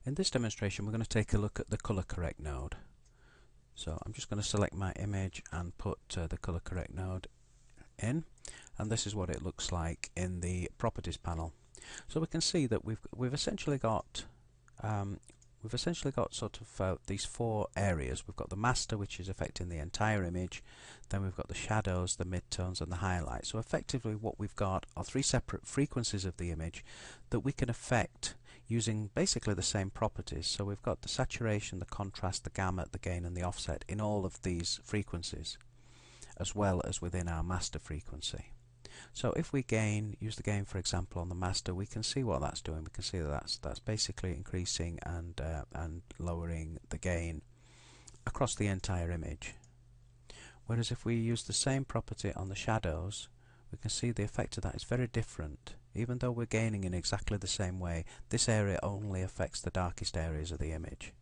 In this demonstration we're going to take a look at the ColorCorrect node. So I'm just going to select my image and put the ColorCorrect node in, and this is what it looks like in the properties panel. So we can see that we've essentially got sort of these four areas. We've got the master, which is affecting the entire image, then we've got the shadows, the midtones and the highlights. So effectively what we've got are three separate frequencies of the image that we can affect using basically the same properties. So we've got the saturation, the contrast, the gamma, the gain and the offset in all of these frequencies, as well as within our master frequency. So if we use the gain, for example, on the master, we can see what that's doing. We can see that that's basically increasing and lowering the gain across the entire image. Whereas if we use the same property on the shadows, we can see the effect of that is very different. Even though we're gaining in exactly the same way, this area only affects the darkest areas of the image.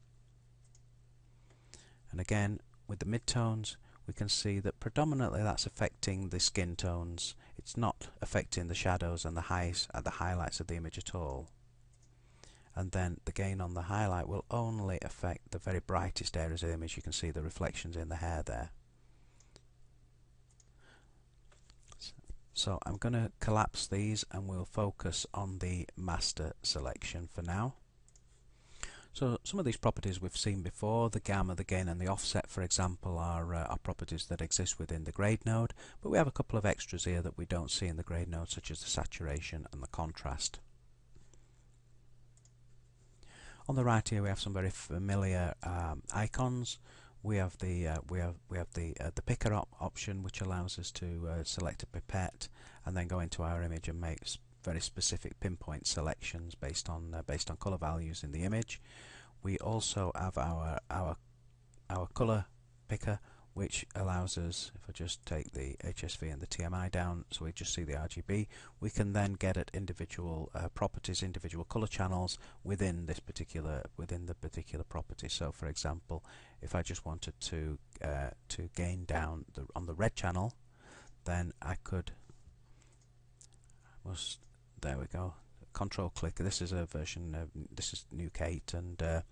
And again, with the midtones, we can see that predominantly that's affecting the skin tones. It's not affecting the shadows and the highlights of the image at all. And then the gain on the highlight will only affect the very brightest areas of the image. You can see the reflections in the hair there. So I'm going to collapse these and we'll focus on the master selection for now. So some of these properties we've seen before. The gamma, the gain and the offset, for example, are properties that exist within the grade node, but we have a couple of extras here that we don't see in the grade node, such as the saturation and the contrast. On the right here we have some very familiar icons. We have the picker option, which allows us to select a pipette and then go into our image and make very specific pinpoint selections based on color values in the image. We also have our color picker, which allows us, if I just take the HSV and the TMI down, so we just see the RGB, we can then get at individual properties, individual color channels within the particular property. So, for example, if I just wanted to gain down on the red channel, then I could there we go. Control click. This is a version. This is Nuke 8, and there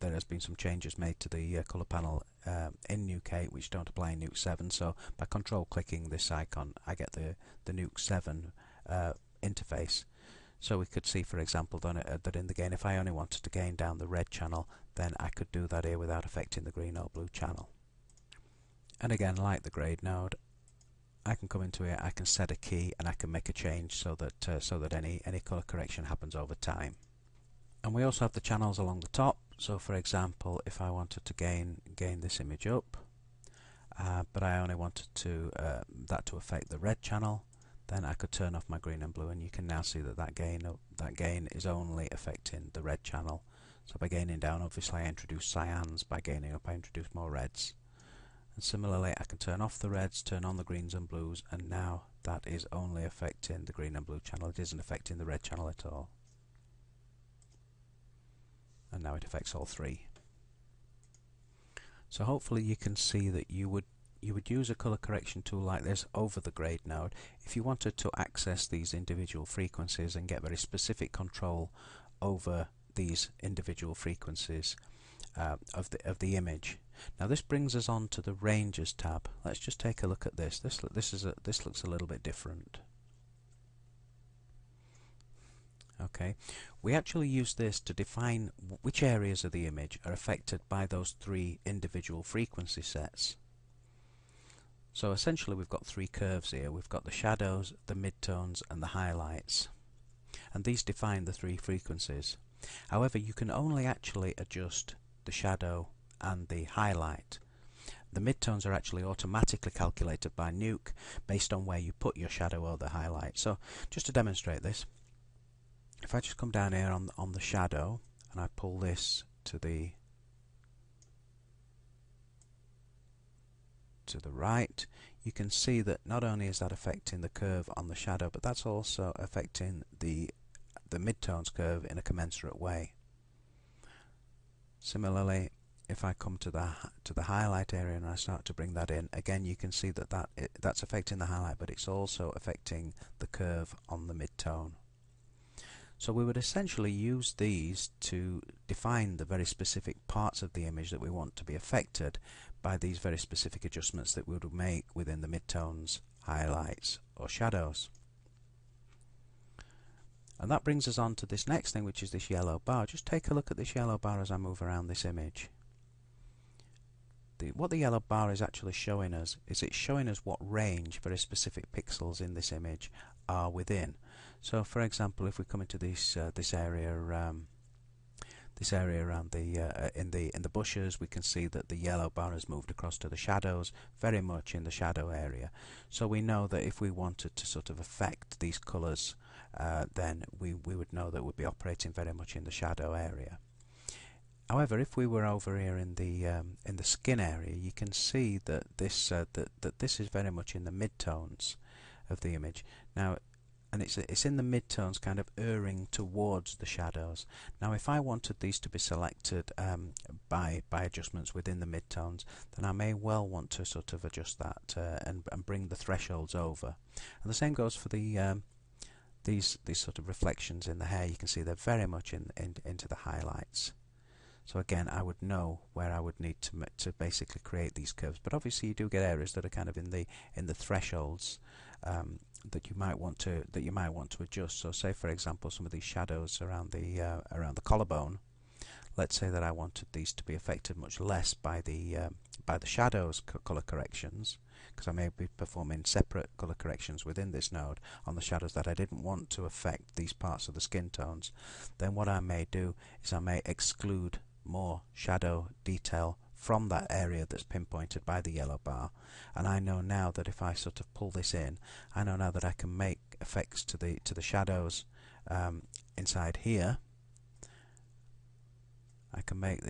has been some changes made to the color panel in Nuke 8, which don't apply in Nuke 7. So by control clicking this icon, I get the Nuke 7 interface. So we could see, for example, that in the gain, if I only wanted to gain down the red channel, then I could do that here without affecting the green or blue channel. And again, like the grade node, I can come into here, I can set a key, and I can make a change so that any color correction happens over time. And we also have the channels along the top. So, for example, if I wanted to gain this image up, but I only wanted that to affect the red channel, then I could turn off my green and blue, and you can now see that gain is only affecting the red channel. So by gaining down, obviously I introduce cyans. By gaining up, I introduce more reds. And similarly, I can turn off the reds, turn on the greens and blues, and now that is only affecting the green and blue channel. It isn't affecting the red channel at all. And now it affects all three. So hopefully you can see that you would use a color correction tool like this over the grade node if you wanted to access these individual frequencies and get very specific control over these individual frequencies of the image. Now this brings us on to the ranges tab. Let's just take a look at this. This looks a little bit different. Okay, we actually use this to define which areas of the image are affected by those three individual frequency sets. So essentially we've got three curves here. We've got the shadows, the midtones and the highlights, and these define the three frequencies. However, you can only actually adjust the shadow and the highlight. The midtones are actually automatically calculated by Nuke based on where you put your shadow or the highlight. So just to demonstrate this, if I just come down here on the shadow and I pull this to the right, you can see that not only is that affecting the curve on the shadow, but that's also affecting the midtones curve in a commensurate way. Similarly, if I come to the highlight area and I start to bring that in, again you can see that's affecting the highlight, but it's also affecting the curve on the midtone. So we would essentially use these to define the very specific parts of the image that we want to be affected by these very specific adjustments that we would make within the midtones, highlights or shadows. And that brings us on to this next thing, which is this yellow bar. Just take a look at this yellow bar as I move around this image. What the yellow bar is actually showing us is it's showing us what range very specific pixels in this image are within. So, for example, if we come into this area around in the bushes, we can see that the yellow bar has moved across to the shadows, very much in the shadow area. So we know that if we wanted to sort of affect these colours, then we would know that we'd be operating very much in the shadow area. However, if we were over here in the skin area, you can see that this is very much in the midtones of the image. Now, and it's in the midtones, kind of erring towards the shadows. Now, if I wanted these to be selected by adjustments within the midtones, then I may well want to sort of adjust that and bring the thresholds over. And the same goes for the these sort of reflections in the hair. You can see they're very much into the highlights. So again, I would know where I would need to basically create these curves. But obviously, you do get areas that are kind of in the thresholds that you might want to adjust. So, say for example, some of these shadows around the collarbone. Let's say that I wanted these to be affected much less by the shadows color corrections, because I may be performing separate color corrections within this node on the shadows that I didn't want to affect these parts of the skin tones. Then what I may do is I may exclude more shadow detail from that area that's pinpointed by the yellow bar, and I know now that if I sort of pull this in, I know now that I can make effects to the shadows inside here. I can make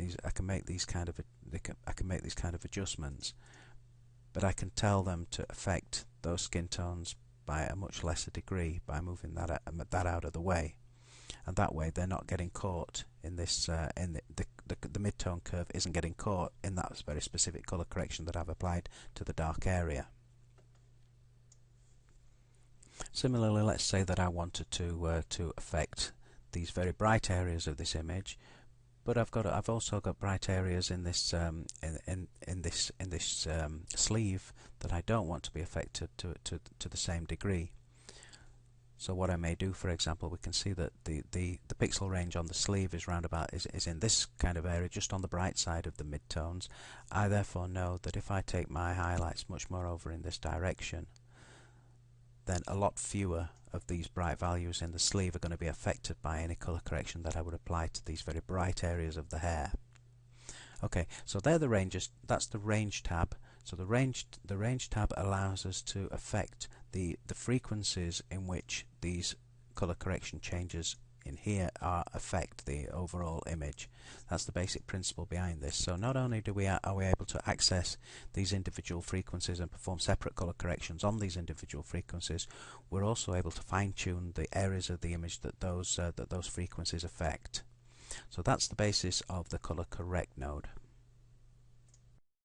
these kind of adjustments, but I can tell them to affect those skin tones by a much lesser degree by moving that out of the way, and that way they're not getting caught in this the mid-tone curve isn't getting caught in that very specific color correction that I've applied to the dark area. Similarly, let's say that I wanted to affect these very bright areas of this image, but I've also got bright areas in this sleeve that I don't want to be affected to the same degree. So what I may do, for example, we can see that the pixel range on the sleeve is is in this kind of area, just on the bright side of the midtones. I therefore know that if I take my highlights much more over in this direction, then a lot fewer of these bright values in the sleeve are going to be affected by any color correction that I would apply to these very bright areas of the hair. Okay, so they're the ranges. That's the range tab. So the range tab allows us to affect the frequencies in which these color correction changes in here affect the overall image. That's the basic principle behind this. So not only are we able to access these individual frequencies and perform separate color corrections on these individual frequencies, we're also able to fine-tune the areas of the image that those frequencies affect. So that's the basis of the ColorCorrect node.